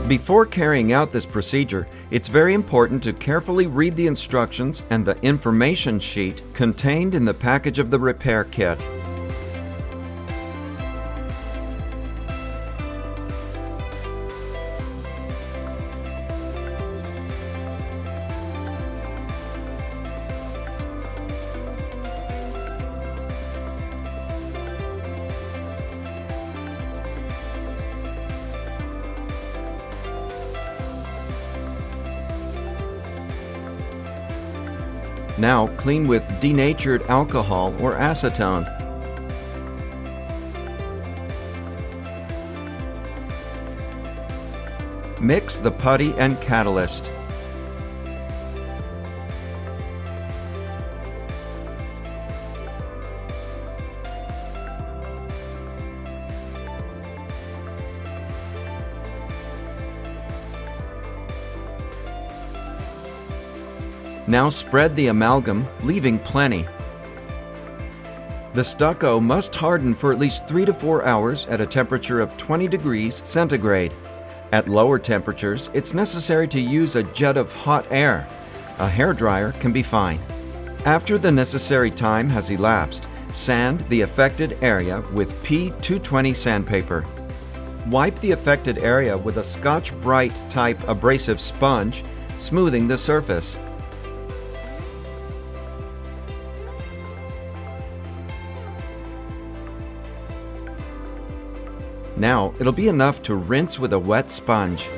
Before carrying out this procedure, it's very important to carefully read the instructions and the information sheet contained in the package of the repair kit. Now clean with denatured alcohol or acetone. Mix the putty and catalyst. Now spread the amalgam, leaving plenty. The stucco must harden for at least 3 to 4 hours at a temperature of 20 degrees centigrade. At lower temperatures, it's necessary to use a jet of hot air. A hairdryer can be fine. After the necessary time has elapsed, sand the affected area with P220 sandpaper. Wipe the affected area with a Scotch-Brite type abrasive sponge, smoothing the surface. Now, it'll be enough to rinse with a wet sponge.